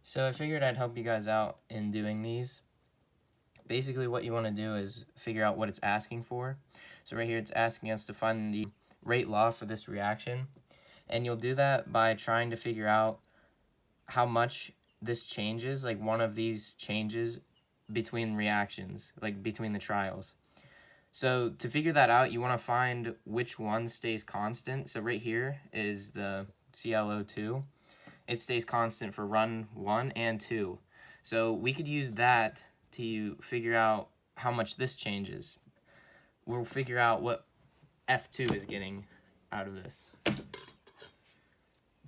So I figured I'd help you guys out in doing these. Basically what you want to do is figure out what it's asking for. So right here it's asking us to find the rate law for this reaction. And you'll do that by trying to figure out how much this changes, like one of these changes between reactions, like between the trials. So to figure that out, you want to find which one stays constant. So right here is the ClO2. It stays constant for run 1 and 2. So we could use that to figure out how much this changes. We'll figure out what F2 is getting out of this.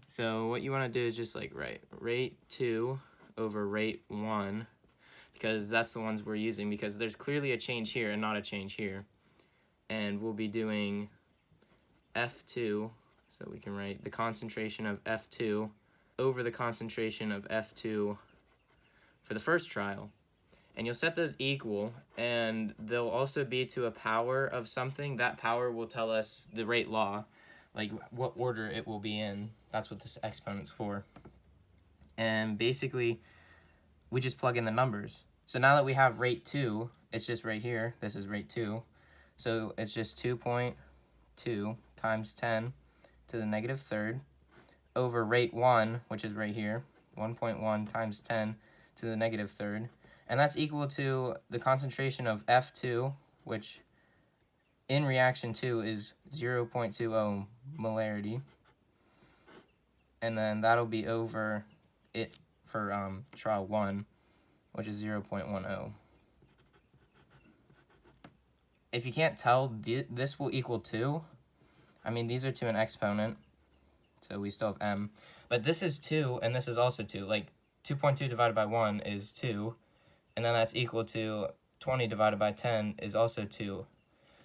So what you want to do is just like write rate 2 over rate 1, because that's the ones we're using, because there's clearly a change here and not a change here. And we'll be doing F2, so we can write the concentration of F2 over the concentration of F2 for the first trial. And you'll set those equal, and they'll also be to a power of something. That power will tell us the rate law, like what order it will be in. That's what this exponent's for. And basically, we just plug in the numbers. So now that we have rate 2, it's just right here. This is rate 2. So it's just 2.2 times 10 to the negative third over rate 1, which is right here, 1.1 times 10 to the negative third. And that's equal to the concentration of F2, which in reaction 2 is 0.20 molarity. And then that'll be over it for trial 1, which is 0.10. If you can't tell, this will equal 2. I mean, these are to an exponent, so we still have m. But this is 2, and this is also 2. Like, 2.2 divided by 1 is 2, and then that's equal to 20 divided by 10 is also 2.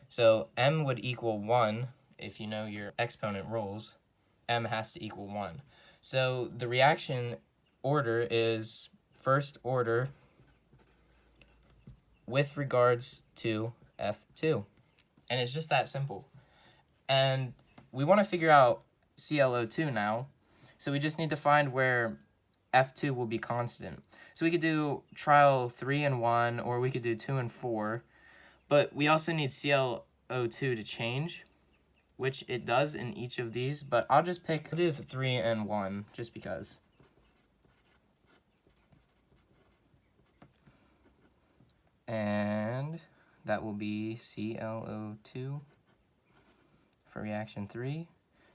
So m would equal 1 if you know your exponent rules. M has to equal 1. So the reaction order is first order with regards to F2. And it's just that simple. And we want to figure out ClO2 now. So we just need to find where F2 will be constant. So we could do trial 3 and 1, or we could do 2 and 4. But we also need ClO2 to change, which it does in each of these. But I'll just pick, I'll do the 3 and 1, just because. And that will be ClO2 for reaction 3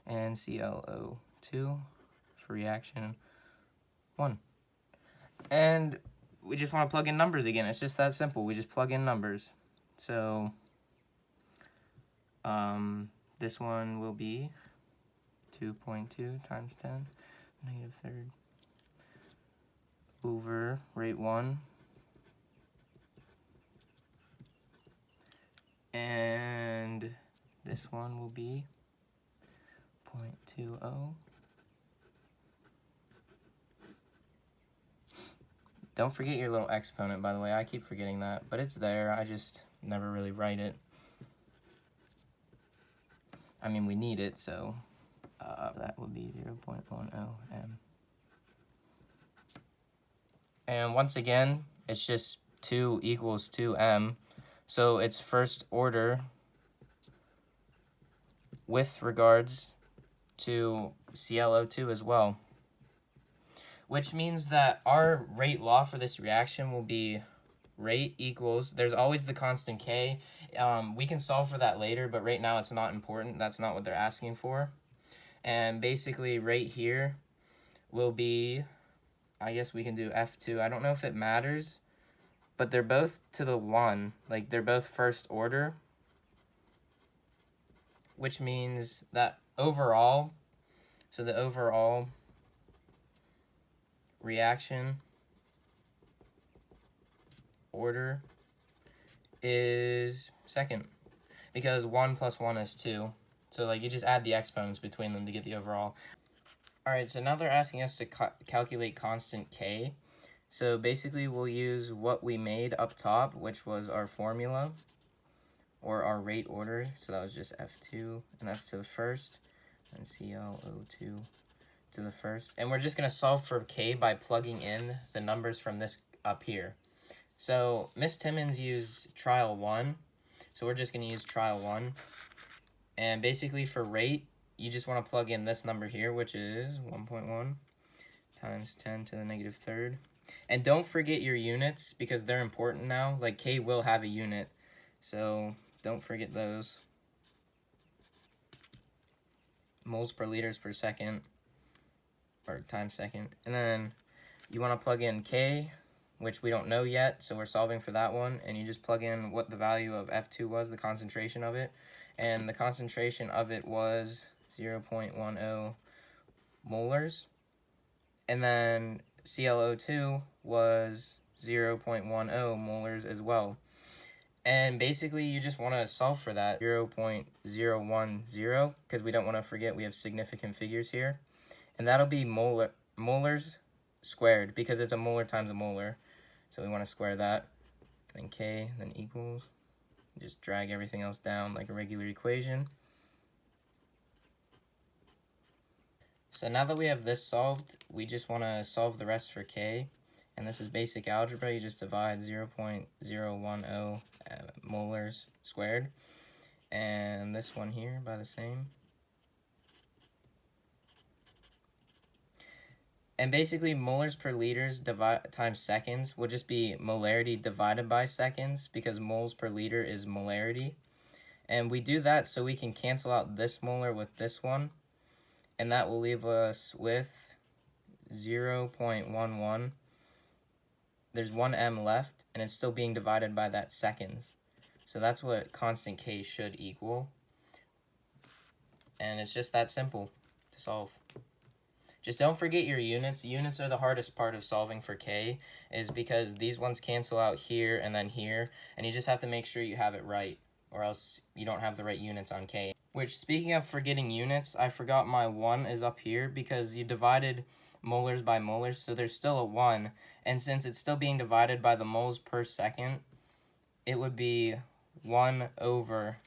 and ClO2 for reaction 1. And we just want to plug in numbers again. It's just that simple. We just plug in numbers. So this one will be 2.2 times 10 negative third over rate 1. And this one will be 0.20. Don't forget your little exponent, by the way. I keep forgetting that, but it's there. I just never really write it. I mean, we need it, so that would be 0.10 m. And once again, it's just 2 equals 2m. So it's first order with regards to ClO2 as well. Which means that our rate law for this reaction will be rate equals, there's always the constant K. We can solve for that later, but right now it's not important. That's not what they're asking for. And basically right here will be, I guess we can do F2. I don't know if it matters, but they're both to the 1. Like, they're both first order, which means that overall, so the overall reaction order is second, because 1 plus 1 is 2. So like, you just add the exponents between them to get the overall. Alright, so now they're asking us to calculate constant K. So basically we'll use what we made up top, which was our formula, or our rate order. So that was just F2, and that's to the first, and ClO2 to the first. And we're just going to solve for K by plugging in the numbers from this up here. So Miss Timmons used trial 1. So we're just going to use trial 1. And basically for rate, you just want to plug in this number here, which is 1.1 times 10 to the negative third. And don't forget your units because they're important now. Like K will have a unit, so don't forget those. Moles per liters per second, or times second. And then you want to plug in K, which we don't know yet, so we're solving for that one. And you just plug in what the value of F2 was, the concentration of it. And the concentration of it was 0.10 molars. And then ClO2 was 0.10 molars as well. And basically, you just want to solve for that 0.010 because we don't want to forget we have significant figures here. And that'll be molars squared because it's a molar times a molar. So we want to square that. And then K, then equals. Just drag everything else down like a regular equation. So now that we have this solved, we just want to solve the rest for K. And this is basic algebra. You just divide 0.010 molars squared. And this one here by the same. And basically, molars per liters times seconds will just be molarity divided by seconds because moles per liter is molarity. And we do that so we can cancel out this molar with this one. And that will leave us with 0.11. There's 1 m left, and it's still being divided by that seconds. So that's what constant K should equal. And it's just that simple to solve. Just don't forget your units. Units are the hardest part of solving for K, is because these ones cancel out here and then here, and you just have to make sure you have it right, or else you don't have the right units on K. Which, speaking of forgetting units, I forgot my 1 is up here because you divided molars by molars, so there's still a 1, and since it's still being divided by the moles per second, it would be 1 over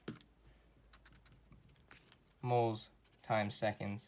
moles times seconds.